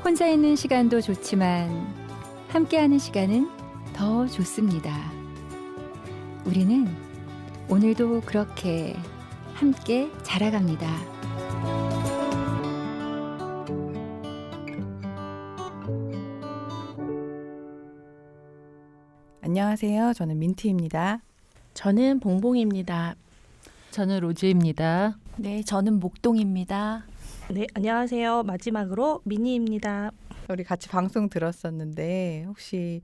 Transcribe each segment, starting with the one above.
혼자 있는 시간도 좋지만 함께하는 시간은 더 좋습니다. 우리는 오늘도 그렇게 함께 자라갑니다. 안녕하세요. 저는 민트입니다. 저는 봉봉입니다. 저는 로즈입니다. 네, 저는 목동입니다. 네, 안녕하세요. 마지막으로 미니입니다. 우리 같이 방송 들었었는데 혹시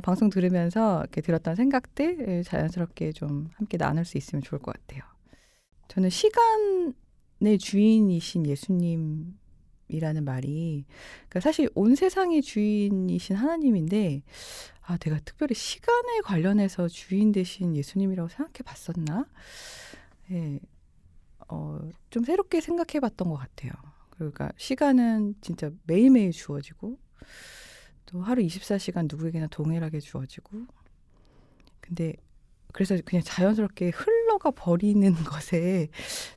방송 들으면서 이렇게 들었던 생각들 자연스럽게 좀 함께 나눌 수 있으면 좋을 것 같아요. 저는 시간의 주인이신 예수님이라는 말이 그러니까 사실 온 세상의 주인이신 하나님인데 내가 특별히 시간에 관련해서 주인 되신 예수님이라고 생각해 봤었나? 네, 좀 새롭게 생각해 봤던 것 같아요. 그러니까 시간은 진짜 매일매일 주어지고 또 하루 24시간 누구에게나 동일하게 주어지고 근데 그래서 그냥 자연스럽게 흘러가 버리는 것에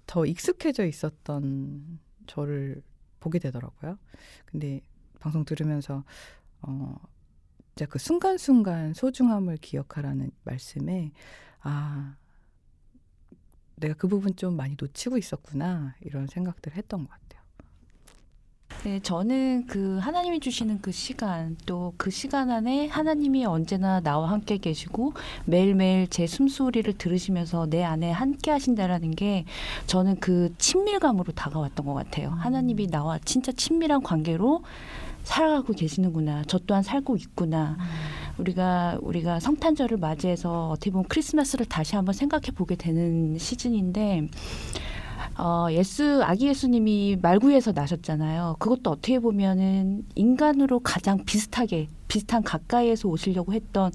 더 익숙해져 있었던 저를 보게 되더라고요. 근데 방송 들으면서 진짜 그 순간순간 소중함을 기억하라는 말씀에 내가 그 부분 좀 많이 놓치고 있었구나 이런 생각들을 했던 것 같아요. 네, 저는 그 하나님이 주시는 그 시간, 또 그 시간 안에 하나님이 언제나 나와 함께 계시고 매일매일 제 숨소리를 들으시면서 내 안에 함께 하신다라는 게 저는 그 친밀감으로 다가왔던 것 같아요. 하나님이 나와 진짜 친밀한 관계로 살아가고 계시는구나. 저 또한 살고 있구나. 우리가 성탄절을 맞이해서 어떻게 보면 크리스마스를 다시 한번 생각해 보게 되는 시즌인데 아기 예수님이 말구에서 나셨잖아요. 그것도 어떻게 보면은 인간으로 가장 비슷한 가까이에서 오시려고 했던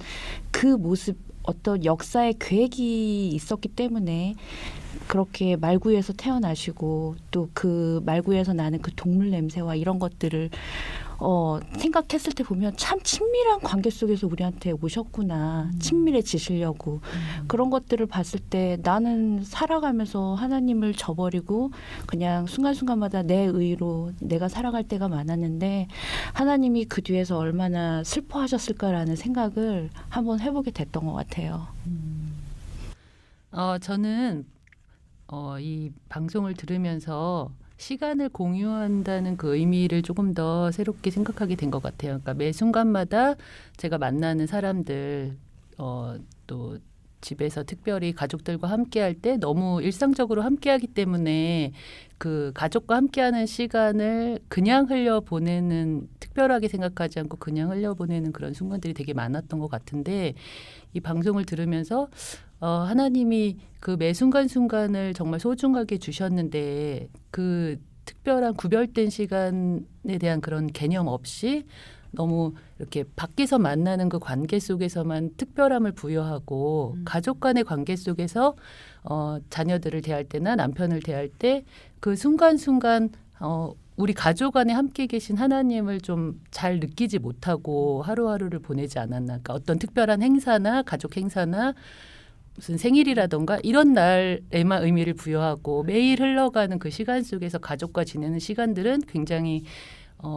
그 모습, 어떤 역사의 계획이 있었기 때문에 그렇게 말구에서 태어나시고 또 그 말구에서 나는 그 동물 냄새와 이런 것들을 생각했을 때 보면 참 친밀한 관계 속에서 우리한테 오셨구나. 친밀해지시려고. 그런 것들을 봤을 때 나는 살아가면서 하나님을 저버리고 그냥 순간순간마다 내 의로 내가 살아갈 때가 많았는데 하나님이 그 뒤에서 얼마나 슬퍼하셨을까라는 생각을 한번 해보게 됐던 것 같아요. 저는 이 방송을 들으면서 시간을 공유한다는 그 의미를 조금 더 새롭게 생각하게 된 것 같아요. 그러니까 매 순간마다 제가 만나는 사람들, 또 집에서 특별히 가족들과 함께할 때 너무 일상적으로 함께하기 때문에 그 가족과 함께하는 시간을 그냥 흘려보내는, 특별하게 생각하지 않고 그냥 흘려보내는 그런 순간들이 되게 많았던 것 같은데 이 방송을 들으면서 하나님이 그 매 순간순간을 정말 소중하게 주셨는데 그 특별한 구별된 시간에 대한 그런 개념 없이 너무 이렇게 밖에서 만나는 그 관계 속에서만 특별함을 부여하고 가족 간의 관계 속에서 자녀들을 대할 때나 남편을 대할 때 그 순간순간 우리 가족 안에 함께 계신 하나님을 좀 잘 느끼지 못하고 하루하루를 보내지 않았나. 그러니까 어떤 특별한 행사나 가족 행사나 무슨 생일이라던가 이런 날에만 의미를 부여하고 매일 흘러가는 그 시간 속에서 가족과 지내는 시간들은 굉장히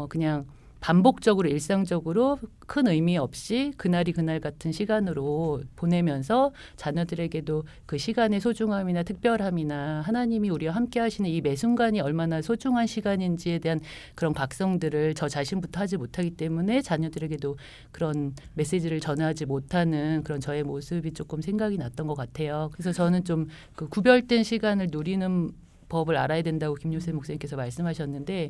그냥 반복적으로 일상적으로 큰 의미 없이 그날이 그날 같은 시간으로 보내면서 자녀들에게도 그 시간의 소중함이나 특별함이나 하나님이 우리와 함께 하시는 이 매 순간이 얼마나 소중한 시간인지에 대한 그런 각성들을 저 자신부터 하지 못하기 때문에 자녀들에게도 그런 메시지를 전하지 못하는 그런 저의 모습이 조금 생각이 났던 것 같아요. 그래서 저는 좀 그 구별된 시간을 누리는 법을 알아야 된다고 김요셉 목사님께서 말씀하셨는데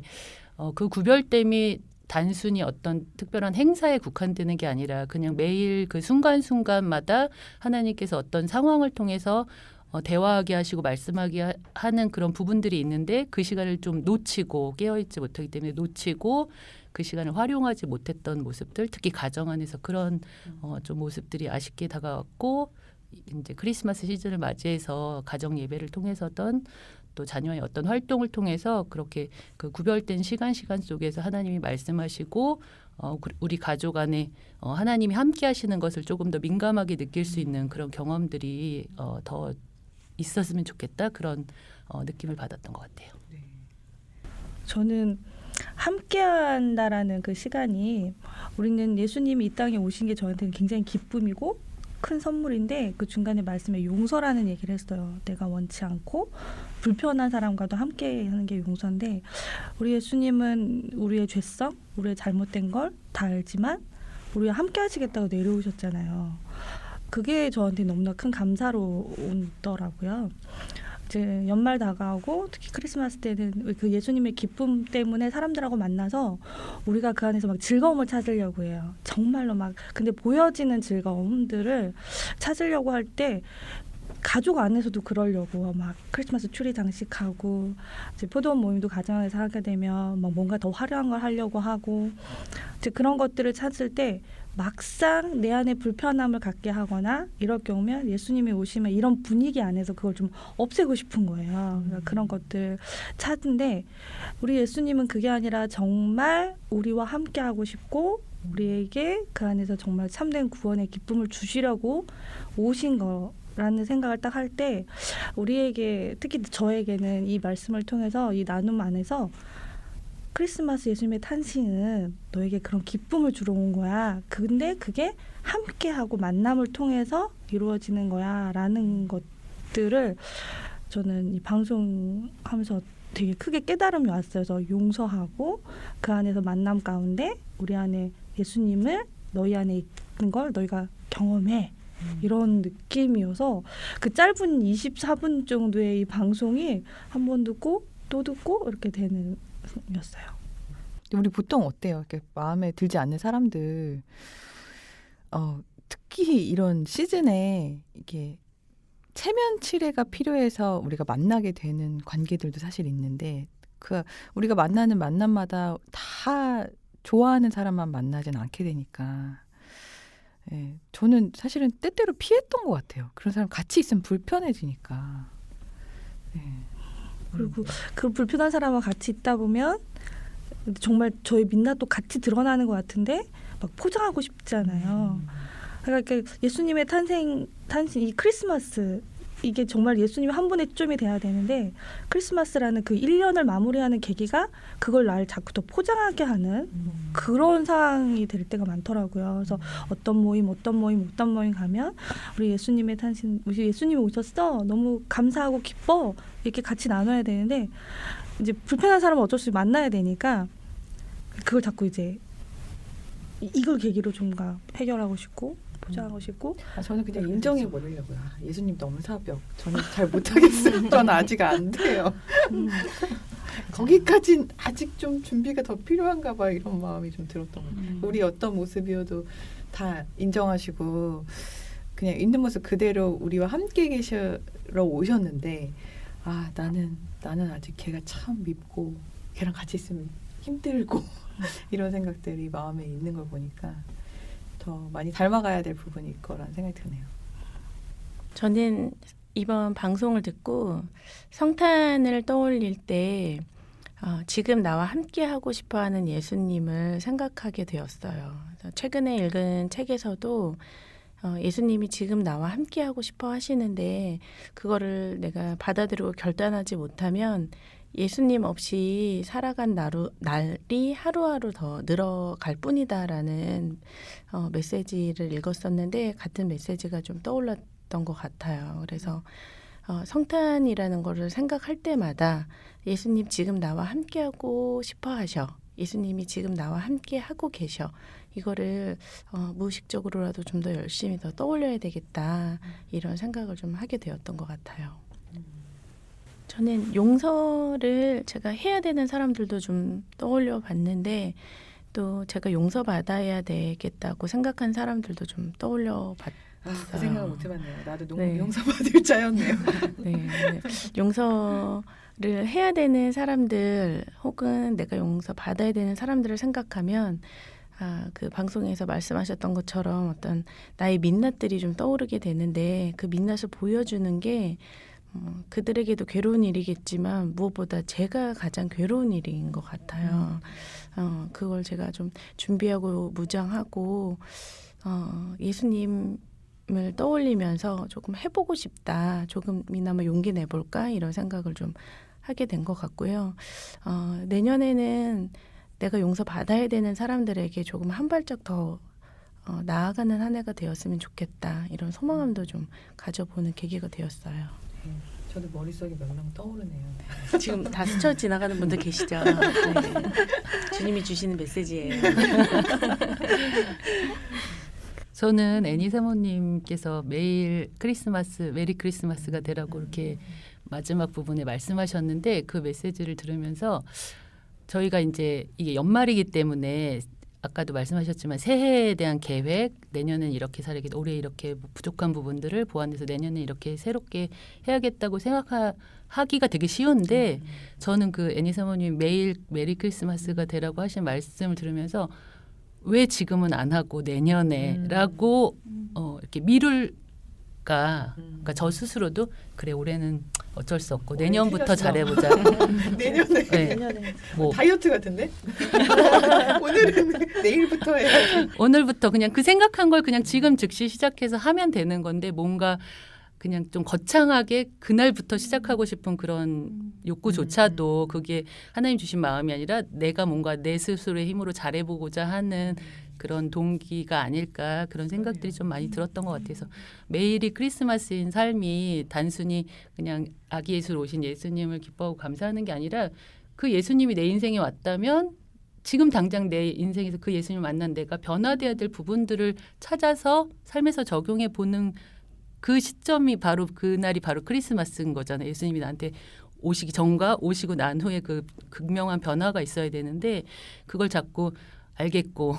그 구별됨이 단순히 어떤 특별한 행사에 국한되는 게 아니라 그냥 매일 그 순간순간마다 하나님께서 어떤 상황을 통해서 대화하게 하시고 말씀하게 하는 그런 부분들이 있는데 그 시간을 좀 놓치고 깨어있지 못하기 때문에 놓치고 그 시간을 활용하지 못했던 모습들, 특히 가정 안에서 그런 좀 모습들이 아쉽게 다가왔고 이제 크리스마스 시즌을 맞이해서 가정 예배를 통해서던 또 자녀의 어떤 활동을 통해서 그렇게 그 구별된 시간 속에서 하나님이 말씀하시고 우리 가족 안에 하나님이 함께 하시는 것을 조금 더 민감하게 느낄 수 있는 그런 경험들이 더 있었으면 좋겠다 그런 느낌을 받았던 것 같아요. 저는 함께한다라는 그 시간이 우리는 예수님이 이 땅에 오신 게 저한테는 굉장히 기쁨이고 큰 선물인데 그 중간에 말씀에 용서라는 얘기를 했어요. 내가 원치 않고 불편한 사람과도 함께 하는 게 용서인데 우리 예수님은 우리의 죄성, 우리의 잘못된 걸 다 알지만 우리와 함께 하시겠다고 내려오셨잖아요. 그게 저한테 너무나 큰 감사로 오더라고요. 이제 연말 다가오고 특히 크리스마스 때는 그 예수님의 기쁨 때문에 사람들하고 만나서 우리가 그 안에서 막 즐거움을 찾으려고 해요. 정말로 막 근데 보여지는 즐거움들을 찾으려고 할 때 가족 안에서도 그러려고 막 크리스마스 트리 장식하고 이제 포도원 모임도 가정 안에서 하게 되면 막 뭔가 더 화려한 걸 하려고 하고 이제 그런 것들을 찾을 때 막상 내 안에 불편함을 갖게 하거나 이럴 경우면 예수님이 오시면 이런 분위기 안에서 그걸 좀 없애고 싶은 거예요. 그러니까 그런 것들 찾는데 우리 예수님은 그게 아니라 정말 우리와 함께 하고 싶고 우리에게 그 안에서 정말 참된 구원의 기쁨을 주시려고 오신 거라는 생각을 딱 할 때 우리에게 특히 저에게는 이 말씀을 통해서 이 나눔 안에서 크리스마스 예수님의 탄생은 너에게 그런 기쁨을 주러 온 거야. 근데 그게 함께하고 만남을 통해서 이루어지는 거야 라는 것들을 저는 이 방송하면서 되게 크게 깨달음이 왔어요. 그래서 용서하고 그 안에서 만남 가운데 우리 안에 예수님을 너희 안에 있는 걸 너희가 경험해. 이런 느낌이어서 그 짧은 24분 정도의 이 방송이 한 번 듣고 또 듣고 이렇게 되는 였어요. 우리 보통 어때요? 이렇게 마음에 들지 않는 사람들, 특히 이런 시즌에 이게 체면 치레가 필요해서 우리가 만나게 되는 관계들도 사실 있는데, 그 우리가 만나는 만남마다 다 좋아하는 사람만 만나진 않게 되니까. 예, 저는 사실은 때때로 피했던 것 같아요. 그런 사람 같이 있으면 불편해지니까. 예. 그리고 그 불편한 사람과 같이 있다 보면 정말 저희 민낯도 같이 드러나는 것 같은데 막 포장하고 싶잖아요. 그러니까 예수님의 탄생 이 크리스마스 이게 정말 예수님이 한 분의 초점이 돼야 되는데 크리스마스라는 그 1년을 마무리하는 계기가 그걸 날 자꾸 더 포장하게 하는 그런 상황이 될 때가 많더라고요. 그래서 어떤 모임 가면 우리 예수님의 탄생, 우리 예수님이 오셨어. 너무 감사하고 기뻐. 이렇게 같이 나눠야 되는데 이제 불편한 사람은 어쩔 수 없이 만나야 되니까 그걸 자꾸 이제 이걸 계기로 좀 해결하고 싶고 포장하고 싶고 저는 그냥 인정해 버리려고요. 예수님 너무 사벽. 저는 잘 못하겠어요. 저는 아직 안 돼요. 거기까진 아직 좀 준비가 더 필요한가 봐 이런 마음이 좀 들었던 것 같아요. 우리 어떤 모습이어도 다 인정하시고 그냥 있는 모습 그대로 우리와 함께 계시러 오셨는데 나는 아직 걔가 참 밉고 걔랑 같이 있으면 힘들고 이런 생각들이 마음에 있는 걸 보니까 더 많이 닮아가야 될 부분일 거라는 생각이 드네요. 저는 이번 방송을 듣고 성탄을 떠올릴 때 지금 나와 함께 하고 싶어하는 예수님을 생각하게 되었어요. 최근에 읽은 책에서도 예수님이 지금 나와 함께 하고 싶어 하시는데 그거를 내가 받아들이고 결단하지 못하면 예수님 없이 살아간 날이 하루하루 더 늘어갈 뿐이다라는 메시지를 읽었었는데 같은 메시지가 좀 떠올랐던 것 같아요. 그래서 성탄이라는 거를 생각할 때마다 예수님 지금 나와 함께하고 싶어 하셔. 예수님이 지금 나와 함께 하고 계셔. 이거를 무의식적으로라도 좀 더 열심히 더 떠올려야 되겠다. 이런 생각을 좀 하게 되었던 것 같아요. 저는 용서를 제가 해야 되는 사람들도 좀 떠올려 봤는데 또 제가 용서받아야 되겠다고 생각한 사람들도 좀 떠올려 봤어요. 그 생각을 못 해봤네요. 나도 너무 네. 용서받을 자였네요. 네. 용서를 해야 되는 사람들 혹은 내가 용서받아야 되는 사람들을 생각하면 그 방송에서 말씀하셨던 것처럼 어떤 나의 민낯들이 좀 떠오르게 되는데 그 민낯을 보여주는 게 그들에게도 괴로운 일이겠지만 무엇보다 제가 가장 괴로운 일인 것 같아요. 그걸 제가 좀 준비하고 무장하고 예수님을 떠올리면서 조금 해보고 싶다. 조금이나마 용기 내볼까 이런 생각을 좀 하게 된 것 같고요. 내년에는 내가 용서받아야 되는 사람들에게 조금 한 발짝 더 나아가는 한 해가 되었으면 좋겠다. 이런 소망감도 좀 가져보는 계기가 되었어요. 저도 머릿속에 몇 명 떠오르네요. 지금 다 스쳐 지나가는 분들 계시죠? 네. 주님이 주시는 메시지예요. 저는 애니 사모님께서 매일 크리스마스 메리 크리스마스가 되라고 이렇게 마지막 부분에 말씀하셨는데 그 메시지를 들으면서 저희가 이제 이게 연말이기 때문에 아까도 말씀하셨지만 새해에 대한 계획, 내년엔 이렇게 살아야겠다, 올해 이렇게 부족한 부분들을 보완해서 내년에 이렇게 새롭게 해야겠다고 생각하기가 되게 쉬운데 저는 그 애니 사모님 매일 메리 크리스마스가 되라고 하신 말씀을 들으면서 왜 지금은 안 하고 내년에라고 이렇게 미룰까? 그러니까 저 스스로도 그래 올해는 어쩔 수 없고 내년부터 잘해보자. 내년에 네. 뭐 다이어트 같은데? 오늘은 내일부터 해야지. 오늘부터 그냥 그 생각한 걸 그냥 지금 즉시 시작해서 하면 되는 건데 뭔가 그냥 좀 거창하게 그날부터 시작하고 싶은 그런 욕구조차도 그게 하나님 주신 마음이 아니라 내가 뭔가 내 스스로의 힘으로 잘해보고자 하는 그런 동기가 아닐까 그런 생각들이 좀 많이 들었던 것 같아서 매일이 크리스마스인 삶이 단순히 그냥 아기 예수로 오신 예수님을 기뻐하고 감사하는 게 아니라 그 예수님이 내 인생에 왔다면 지금 당장 내 인생에서 그 예수님을 만난 내가 변화돼야 될 부분들을 찾아서 삶에서 적용해 보는 그 시점이 바로 그날이 바로 크리스마스인 거잖아요. 예수님이 나한테 오시기 전과 오시고 난 후에 그 극명한 변화가 있어야 되는데 그걸 자꾸 알겠고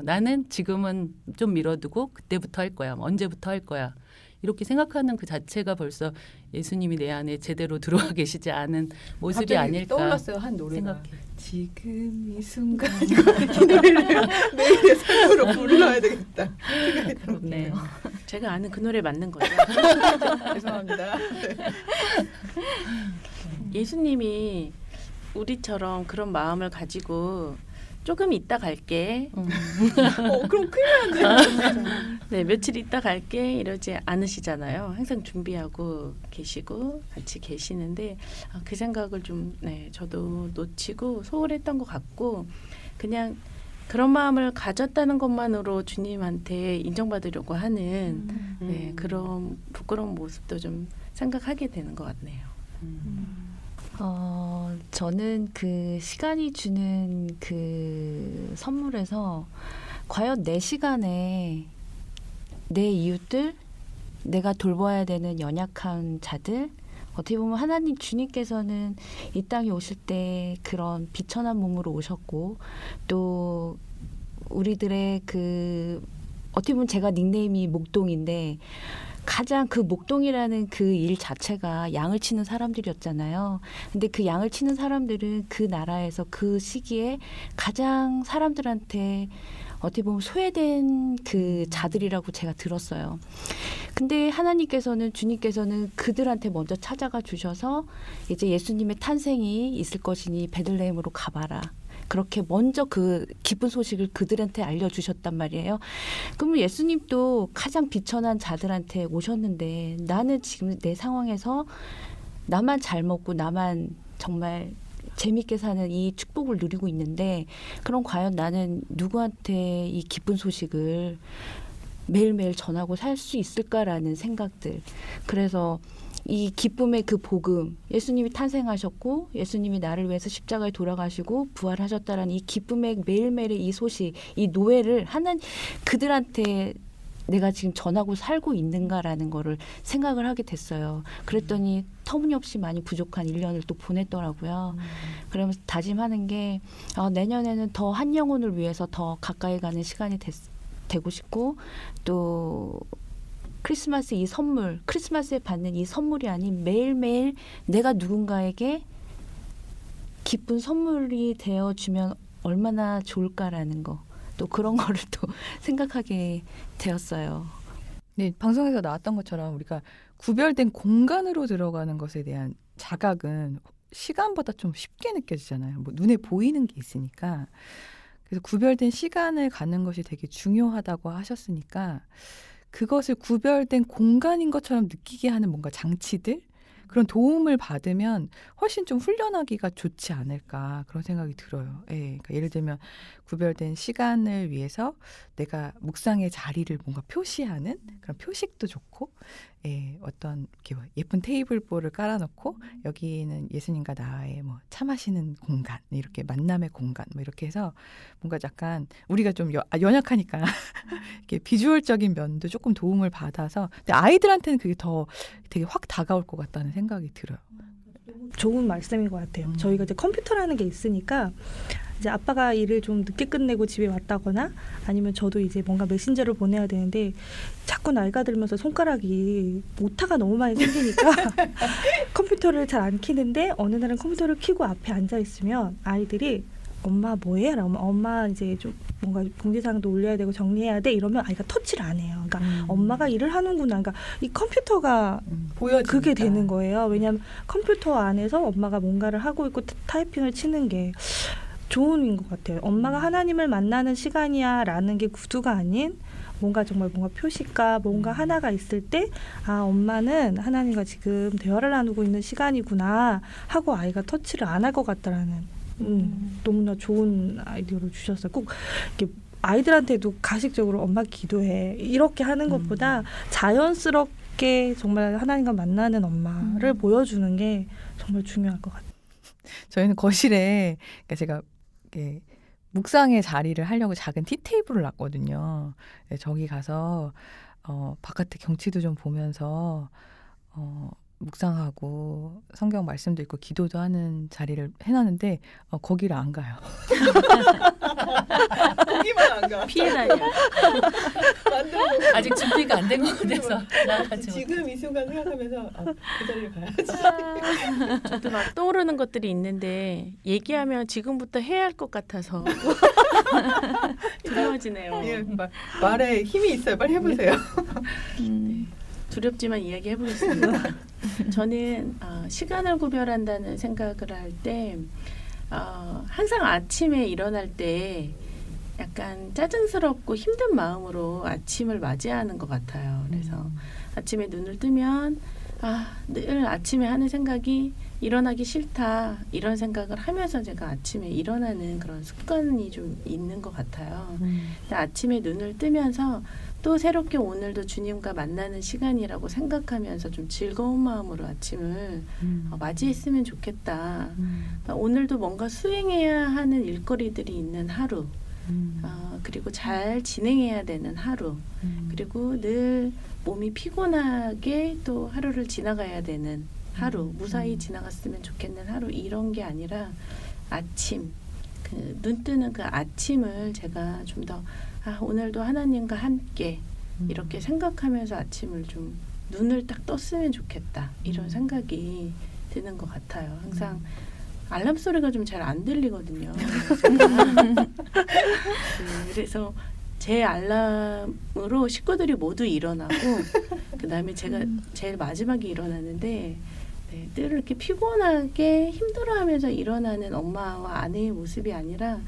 나는 지금은 좀 미뤄두고 그때부터 할 거야. 언제부터 할 거야. 이렇게 생각하는 그 자체가 벌써 예수님이 내 안에 제대로 들어와 계시지 않은 모습이 아닐까 떠올랐어요. 한 노래가. 생각해. 지금 이 순간 이 노래를 매일의 삶으로 불러야 되겠다. 네. 제가 아는 그 노래 맞는 거죠. 죄송합니다. 예수님이 우리처럼 그런 마음을 가지고 조금 있다 갈게. 그럼 큰일 나는데. 네, 며칠 있다 갈게 이러지 않으시잖아요. 항상 준비하고 계시고 같이 계시는데 그 생각을 좀 저도 놓치고 소홀했던 것 같고 그냥 그런 마음을 가졌다는 것만으로 주님한테 인정받으려고 하는 그런 부끄러운 모습도 좀 생각하게 되는 것 같네요. 저는 그 시간이 주는 그 선물에서 과연 내 시간에 내 이웃들, 내가 돌봐야 되는 연약한 자들, 어떻게 보면 하나님 주님께서는 이 땅에 오실 때 그런 비천한 몸으로 오셨고 또 우리들의 그 어떻게 보면 제가 닉네임이 목동인데 가장 그 목동이라는 그 일 자체가 양을 치는 사람들이었잖아요. 근데 그 양을 치는 사람들은 그 나라에서 그 시기에 가장 사람들한테 어떻게 보면 소외된 그 자들이라고 제가 들었어요. 근데 하나님께서는 주님께서는 그들한테 먼저 찾아가 주셔서 이제 예수님의 탄생이 있을 것이니 베들레헴으로 가봐라. 그렇게 먼저 그 기쁜 소식을 그들한테 알려주셨단 말이에요. 그러면 예수님도 가장 비천한 자들한테 오셨는데 나는 지금 내 상황에서 나만 잘 먹고 나만 정말 재밌게 사는 이 축복을 누리고 있는데 그럼 과연 나는 누구한테 이 기쁜 소식을 매일매일 전하고 살 수 있을까라는 생각들. 그래서 이 기쁨의 그 복음, 예수님이 탄생하셨고 예수님이 나를 위해서 십자가에 돌아가시고 부활하셨다라는 이 기쁨의 매일매일의 이 소식, 이 노예를 하나님 그들한테 내가 지금 전하고 살고 있는가라는 거를 생각을 하게 됐어요. 그랬더니 터무니없이 많이 부족한 1년을 또 보냈더라고요. 그러면서 다짐하는 게 내년에는 더 한 영혼을 위해서 더 가까이 가는 시간이 되고 싶고 또 크리스마스 이 선물, 크리스마스에 받는 이 선물이 아닌 매일매일 내가 누군가에게 기쁜 선물이 되어주면 얼마나 좋을까라는 거. 또 그런 거를 또 생각하게 되었어요. 네, 방송에서 나왔던 것처럼 우리가 구별된 공간으로 들어가는 것에 대한 자각은 시간보다 좀 쉽게 느껴지잖아요. 뭐 눈에 보이는 게 있으니까. 그래서 구별된 시간을 가는 것이 되게 중요하다고 하셨으니까 그것을 구별된 공간인 것처럼 느끼게 하는 뭔가 장치들 그런 도움을 받으면 훨씬 좀 훈련하기가 좋지 않을까 그런 생각이 들어요. 예, 그러니까 예를 들면 구별된 시간을 위해서 내가 묵상의 자리를 뭔가 표시하는 그런 표식도 좋고, 예, 어떤 이렇게 뭐 예쁜 테이블보를 깔아놓고 여기는 예수님과 나의 뭐 차 마시는 공간, 이렇게 만남의 공간, 뭐 이렇게 해서 뭔가 약간 우리가 좀 연약하니까 이렇게 비주얼적인 면도 조금 도움을 받아서, 근데 아이들한테는 그게 더 되게 확 다가올 것 같다는 생각이 들어요. 좋은 말씀인 것 같아요. 저희가 이제 컴퓨터라는 게 있으니까 이제 아빠가 일을 좀 늦게 끝내고 집에 왔다거나 아니면 저도 이제 뭔가 메신저를 보내야 되는데 자꾸 나이가 들면서 손가락이 오타가 너무 많이 생기니까 컴퓨터를 잘 안 켜는데 어느 날은 컴퓨터를 켜고 앞에 앉아 있으면 아이들이 엄마 뭐해? 엄마 이제 좀 뭔가 공지사항도 올려야 되고 정리해야 돼 이러면 아이가 터치를 안 해요. 그러니까 엄마가 일을 하는구나. 그러니까 이 컴퓨터가 보여지니까. 그게 되는 거예요. 왜냐하면 컴퓨터 안에서 엄마가 뭔가를 하고 있고 타이핑을 치는 게 좋은 것 같아요. 엄마가 하나님을 만나는 시간이야 라는 게 구두가 아닌 뭔가 정말 뭔가 표시가 뭔가 하나가 있을 때 아 엄마는 하나님과 지금 대화를 나누고 있는 시간이구나 하고 아이가 터치를 안 할 것 같다라는 너무나 좋은 아이디어를 주셨어요. 꼭 이렇게 아이들한테도 가식적으로 엄마 기도해 이렇게 하는 것보다 자연스럽게 정말 하나님과 만나는 엄마를 보여주는 게 정말 중요할 것 같아요. 저희는 거실에, 그러니까 제가 이렇게 묵상의 자리를 하려고 작은 티테이블을 놨거든요. 저기 가서 바깥에 경치도 좀 보면서 묵상하고 성경 말씀도 있고 기도도 하는 자리를 해놨는데 거기를 안 가요. 거기만 안 가. 피해 다녀. 아직 준비가 안 된 것 같아서 나가지고. 지금 이 순간 생각하면서 그 자리를 가야지. 저도 막 떠오르는 것들이 있는데 얘기하면 지금부터 해야 할 것 같아서 두려워지네요. 예, 말에 힘이 있어요. 빨리 해보세요. 두렵지만 이야기해보겠습니다. 저는 시간을 구별한다는 생각을 할 때 항상 아침에 일어날 때 약간 짜증스럽고 힘든 마음으로 아침을 맞이하는 것 같아요. 그래서 아침에 눈을 뜨면 늘 아침에 하는 생각이 일어나기 싫다 이런 생각을 하면서 제가 아침에 일어나는 그런 습관이 좀 있는 것 같아요. 근데 아침에 눈을 뜨면서 또 새롭게 오늘도 주님과 만나는 시간이라고 생각하면서 좀 즐거운 마음으로 아침을 맞이했으면 좋겠다. 오늘도 뭔가 수행해야 하는 일거리들이 있는 하루, 그리고 잘 진행해야 되는 하루, 그리고 늘 몸이 피곤하게 또 하루를 지나가야 되는 하루, 무사히 지나갔으면 좋겠는 하루, 이런 게 아니라 아침, 눈 뜨는 그 아침을 제가 좀 더 오늘도 하나님과 함께 이렇게 생각하면서 아침을 좀 눈을 딱 떴으면 좋겠다 이런 생각이 드는 것 같아요. 항상 알람 소리가 좀 잘 안 들리거든요. 그래서 제 알람으로 식구들이 모두 일어나고 그다음에 제가 제일 마지막에 일어나는데 늘 이렇게 피곤하게 힘들어하면서 일어나는 엄마와 아내의 모습이 아니라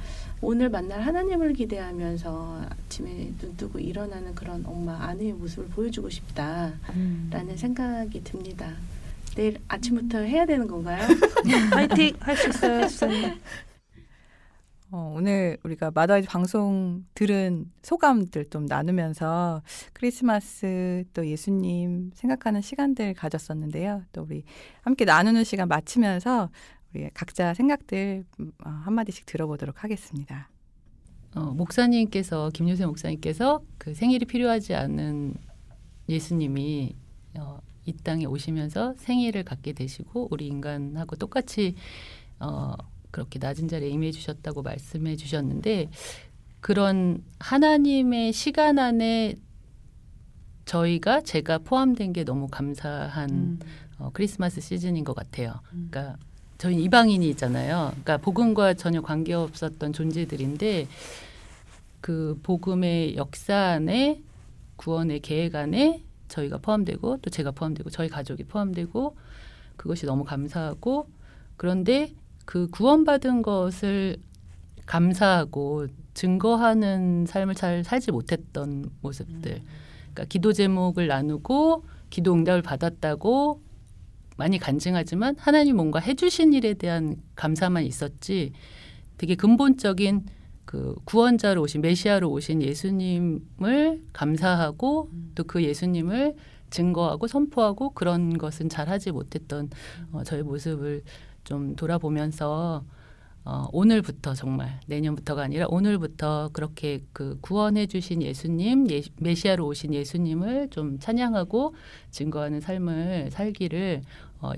오늘 만날 하나님을 기대하면서 아침에 눈 뜨고 일어나는 그런 엄마, 아내의 모습을 보여주고 싶다라는 생각이 듭니다. 내일 아침부터 해야 되는 건가요? 파이팅! 할 수 있어요, 수사님. 오늘 우리가 마더와이즈 방송 들은 소감들 좀 나누면서 크리스마스 또 예수님 생각하는 시간들 가졌었는데요. 또 우리 함께 나누는 시간 마치면서 우리 각자 생각들 한마디씩 들어보도록 하겠습니다. 목사님께서 김유세 목사님께서 그 생일이 필요하지 않은 예수님이 이 땅에 오시면서 생일을 갖게 되시고 우리 인간하고 똑같이 그렇게 낮은 자리에 임해 주셨다고 말씀해 주셨는데 그런 하나님의 시간 안에 제가 포함된 게 너무 감사한 크리스마스 시즌인 것 같아요. 그러니까 저희 이방인이잖아요. 그러니까 복음과 전혀 관계없었던 존재들인데 그 복음의 역사 안에 구원의 계획 안에 저희가 포함되고 또 제가 포함되고 저희 가족이 포함되고 그것이 너무 감사하고 그런데 그 구원받은 것을 감사하고 증거하는 삶을 잘 살지 못했던 모습들. 그러니까 기도 제목을 나누고 기도 응답을 받았다고 많이 간증하지만 하나님 뭔가 해주신 일에 대한 감사만 있었지 되게 근본적인 그 구원자로 오신 메시아로 오신 예수님을 감사하고 또 그 예수님을 증거하고 선포하고 그런 것은 잘 하지 못했던 저의 모습을 좀 돌아보면서 오늘부터 정말 내년부터가 아니라 오늘부터 그렇게 그 구원해 주신 예수님, 메시아로 오신 예수님을 좀 찬양하고 증거하는 삶을 살기를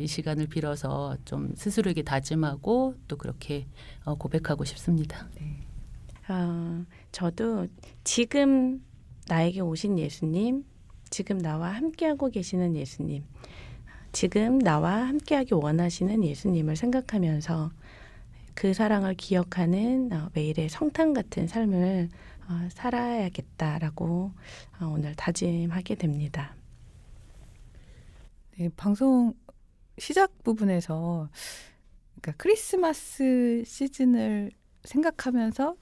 이 시간을 빌어서 좀 스스로에게 다짐하고 또 그렇게 고백하고 싶습니다. 저도 지금 나에게 오신 예수님, 지금 나와 함께하고 계시는 예수님, 지금 나와 함께하기 원하시는 예수님을 생각하면서 그 사랑을 기억하는 매일의 성탄 같은 삶을 살아야겠다라고 오늘 다짐하게 됩니다. 네, 방송 시작 부분에서 그러니까 크리스마스 시즌을 생각하면서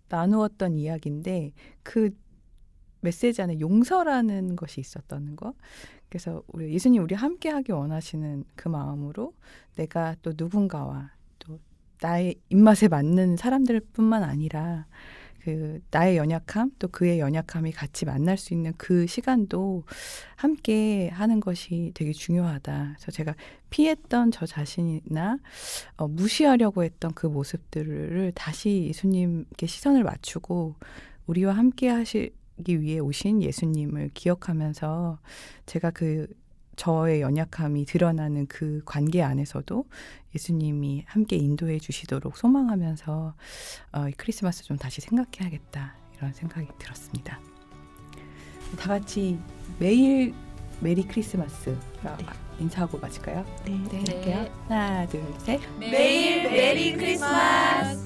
나누었던 이야기인데 그 메시지 안에 용서라는 것이 있었다는 거. 그래서 우리 예수님 우리 함께하기 원하시는 그 마음으로 내가 또 누군가와 또 나의 입맛에 맞는 사람들뿐만 아니라 그 나의 연약함 또 그의 연약함이 같이 만날 수 있는 그 시간도 함께 하는 것이 되게 중요하다. 그래서 제가 피했던 저 자신이나 무시하려고 했던 그 모습들을 다시 예수님께 시선을 맞추고 우리와 함께 하시기 위해 오신 예수님을 기억하면서 제가 그 저의 연약함이 드러나는 그 관계 안에서도 예수님이 함께 인도해 주시도록 소망하면서 이 크리스마스 좀 다시 생각해야겠다 이런 생각이 들었습니다. 다 같이 매일 메리 크리스마스 인사하고 마실까요? 네. 네, 할게요. 하나, 둘, 셋. 매일 메리 크리스마스.